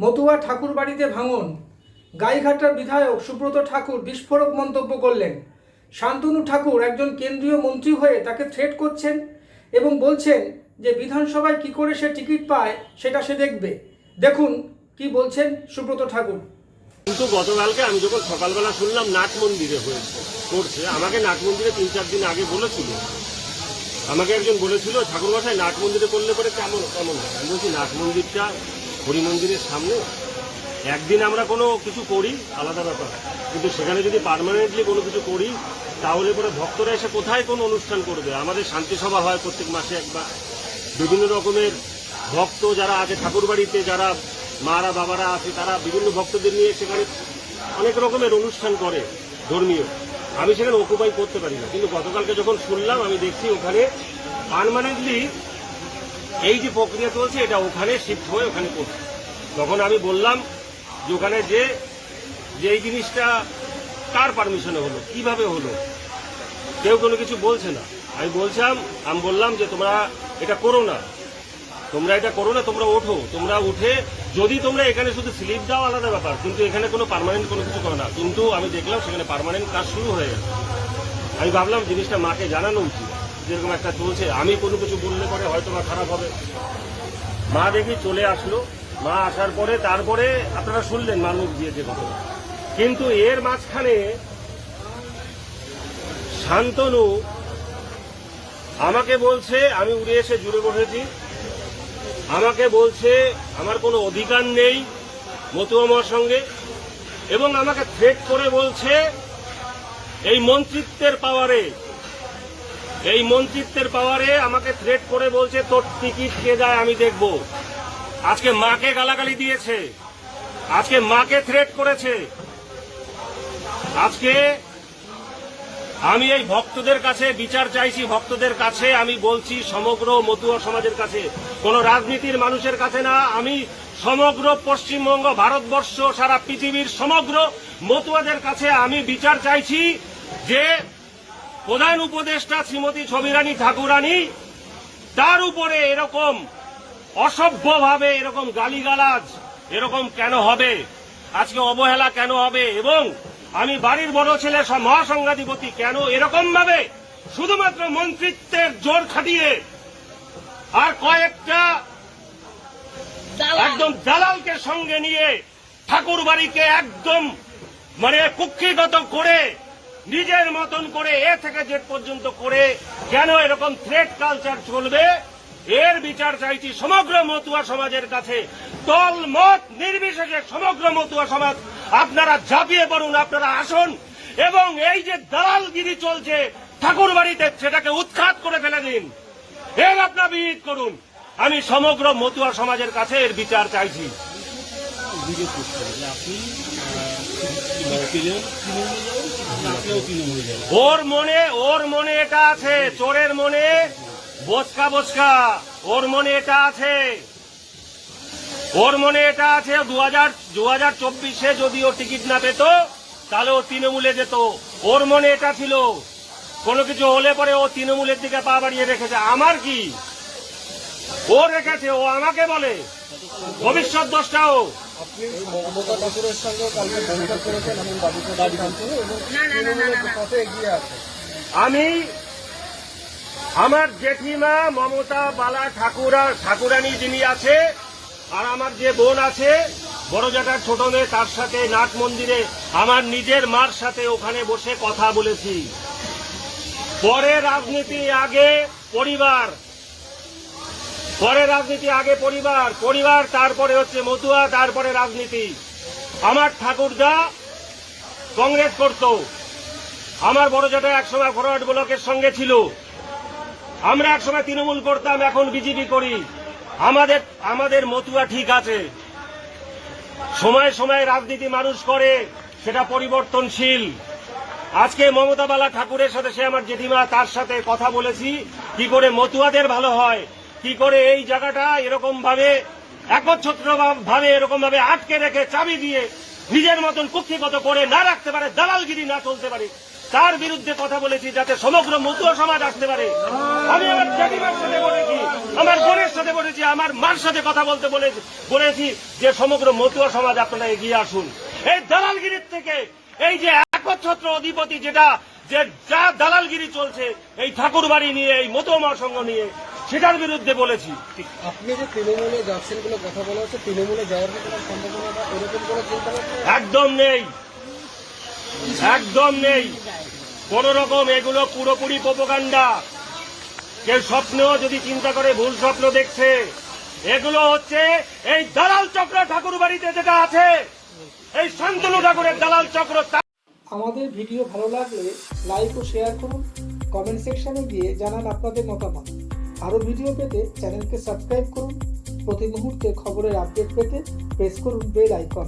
মতুয়া ঠাকুর বাড়িতে ভাঙন। গাইঘাটার বিধায়ক সুব্রত ঠাকুর বিস্ফোরক মন্তব্য করলেন। শান্তনু ঠাকুর একজন কেন্দ্রীয় মন্ত্রী হয়ে তাকে থ্রেট করছেন এবং বলছেন যে বিধানসভায় কি করে সে টিকিট পায় সেটা সে দেখবে। দেখুন কি বলছেন সুব্রত ঠাকুর। কিন্তু গতকালকে আমি যখন সকালবেলা শুনলাম নাট মন্দিরে করছে, আমাকে নাট মন্দিরে 3-4 দিন আগে বলেছিল, আমাকে একজন বলেছিল ঠাকুর মশাই নাট মন্দিরে করলে পরে কেমন কেমন হয়। আমি বলছি নাট মন্দিরটা হরি মন্দিরের সামনে, একদিন আমরা কোনো কিছু করি আলাদা ব্যাপার, কিন্তু সেখানে যদি পার্মানেন্টলি কোনো কিছু করি তাহলে পরে ভক্তরা এসে কোথায় কোন অনুষ্ঠান করবে। আমাদের শান্তি সভা হয় প্রত্যেক মাসে একবার, বিভিন্ন রকমের ভক্ত যারা আছে ঠাকুর বাড়িতে, যারা মারা বাবারা আছে, তারা বিভিন্ন ভক্তদের নিয়ে সেখানে অনেক রকমের অনুষ্ঠান করে ধর্মীয়। আমি সেখানে অকুপাই করতে পারি না, কিন্তু গতকালকে যখন শুনলাম আমি দেখছি ওখানে পার্মানেন্টলি এই যে প্রক্রিয়া চলছে এটা ওখানে শিফট হয়ে ওখানে করছে। তখন আমি বললাম যে ওখানে যে এই জিনিসটা কার পারমিশনে হলো, কিভাবে হলো, কেউ কোনো কিছু বলছে না। আমি বললাম যে তোমরা এটা করো না, তোমরা ওঠো, তোমরা উঠে যদি তোমরা এখানে শুধু স্লিপ দাও আলাদা ব্যাপার, কিন্তু এখানে কোনো পার্মানেন্ট কোনো কিছু করো না। কিন্তু আমি দেখলাম সেখানে পার্মানেন্ট কাজ শুরু হয়ে গেছে। আমি ভাবলাম জিনিসটা মাকে জানানো উচিত, যেরকম একটা চলছে, আমি কোনো কিছু বললে পরে হয়তো বা খারাপ হবে। মা দেখি চলে আসলো, মা আসার পরে তারপরে আপনারা শুনলেন মা মুখ দিয়েছে কথা। কিন্তু এর মাঝখানে শান্তনু আমাকে বলছে, আমি উড়ে এসে জুড়ে বসেছি, আমাকে বলছে আমার কোনো অধিকার নেই মতুয়া আমার সঙ্গে, এবং আমাকে থ্রেট করে বলছে এই মন্ত্রিত্বের পাওয়ারে আমাকে থ্রেট করে বলছে তোর টিকিট কে যায় আমি দেখব। আজকে মাকে গালাগালি দিয়েছে, আজকে মাকে থ্রেট করেছে। আজকে আমি এই ভক্তদের কাছে বিচার চাইছি, ভক্তদের কাছে আমি বলছি, সমগ্র মতুয়া সমাজের কাছে, কোন রাজনীতির মানুষের কাছে না, আমি সমগ্র পশ্চিমবঙ্গ, ভারতবর্ষ, সারা পৃথিবীর সমগ্র মতুয়াদের কাছে আমি বিচার চাইছি যে প্রধান উপদেষ্টা শ্রীমতী ছবিরানী ঠাকুরানী, তার উপরে এরকম অসভ্যভাবে এরকম গালিগালাজ এরকম কেন হবে, আজকে অবহেলা কেন হবে, এবং আমি বাড়ির বড় ছেলে মহাসংঘাধিপতি কেন এরকম ভাবে শুধুমাত্র মন্ত্রিত্বের জোর খাটিয়ে আর কয়েকটা একদম দালালকে সঙ্গে নিয়ে ঠাকুর বাড়িকে একদম কুক্ষিগত করে নিজের মতন করে এ থেকে জেড পর্যন্ত করে কেন এরকম থ্রেট কালচার চলবে, এর বিচার চাইছি সমগ্র মতুয়া সমাজের কাছে। দল মত নির্বিশেষে সমগ্র মতুয়া সমাজ আপনারা ঝাঁপিয়ে পড়ুন, আপনারা আসুন, এবং এই যে দালালগিরি চলছে ঠাকুর বাড়িতে সেটাকে উৎখাত করে ফেলে দিন, এর আপনারা বিহিত করুন। আমি সমগ্র মতুয়া সমাজের কাছে এর বিচার চাইছি। ওর মনে এটা আছে, চোরের মনে বোচকা, ওর মনে এটা আছে, 2024-এ যদি ও টিকিট না পেত তাহলে ও তৃণমূলে যেত। ওর মনে এটা ছিল, কোনো কিছু হলে পরে ও তৃণমূলের দিকে পা বাড়িয়ে রেখেছে। আমার কি, ও রেখেছে, ও আমাকে বলে ভবিষ্যৎ দোষটাও। আপনি মমতা ঠাকুরের সঙ্গে কালকে বৈঠক করেছেন, এমন দাবিতে দাবি জানছেন এবং পথে এগিয়ে আছে। আমি আমার জেঠিমা মমতা বালা ঠাকুরানী যিনি আছে, আর আমার যে বোন আছে বড় জ্যাঠার ছোট মেয়ে, তার সাথে নাট মন্দিরে আমার নিজের মার সাথে ওখানে বসে কথা বলেছি। পরে রাজনীতি আগে পরিবার, তারপরে হচ্ছে মতুয়া, তারপরে রাজনীতি। আমার ঠাকুরদা কংগ্রেস করত, আমার বড় জ্যাঠা একসময় ফরওয়ার্ড ব্লকের সঙ্গে ছিল, আমরা একসময় তৃণমূল করতাম, এখন বিজেপি করি। আমাদের মতুয়া ঠিক আছে, সময় সময় রাজনীতি মানুষ করে, সেটা পরিবর্তনশীল। আজকে মমতা বালা ঠাকুরের সাথে, সে আমার জেঠিমা, তার সাথে কথা বলেছি কি করে মতুয়াদের ভালো হয়, কি করে এই জায়গাটা এরকম ভাবে একচ্ছত্র ভাবে এরকম ভাবে আটকে রেখে চাবি দিয়ে নিজের মতন কুক্ষিগত করে না রাখতে পারে, দালালগিরি না চলতে পারে, তার বিরুদ্ধে কথা বলেছি, যাতে সমগ্র মতুয়া সমাজ আসতে পারে। আমি আমার জেঠিমার সাথে বলেছি, আমার বোনের সাথে বলেছি, আমার মার সাথে কথা বলতে বলেছি যে সমগ্র মতুয়া সমাজ আপনারা এগিয়ে আসুন। এই দালালগিরির থেকে, এই যে একচ্ছত্র অধিপতি যা দালালগিরি চলছে এই ঠাকুরবাড়ি নিয়ে, এই মতুয়া মহাসংঘ নিয়ে, সেটার বিরুদ্ধে বলেছি। আপনি যে তৃণমূলে যাচ্ছেন বলে কথা বলা হচ্ছে, তৃণমূলে যাওয়ার কি কোনো সম্ভাবনা বা এরকম কোনো চিন্তা ভাবনা? একদম নেই, একদম নেই কোন রকম। এগুলো পুরোপুরি প্রোপাগান্ডা। কেউ স্বপ্ন যদি চিন্তা করে ভুল স্বপ্ন দেখছে। এগুলো হচ্ছে এই দালাল চক্র ঠাকুর বাড়িতে যেটা আছে, এই শান্তনু ঠাকুরের দালাল চক্র। আমাদের ভিডিও ভালো লাগলে লাইক ও শেয়ার করুন, কমেন্ট সেকশনে গিয়ে জানান আপনাদের মতামত। আরও ভিডিও পেতে চ্যানেলকে সাবস্ক্রাইব করুন। প্রতি মুহূর্তে খবরের আপডেট পেতে প্রেস করুন বেল আইকন।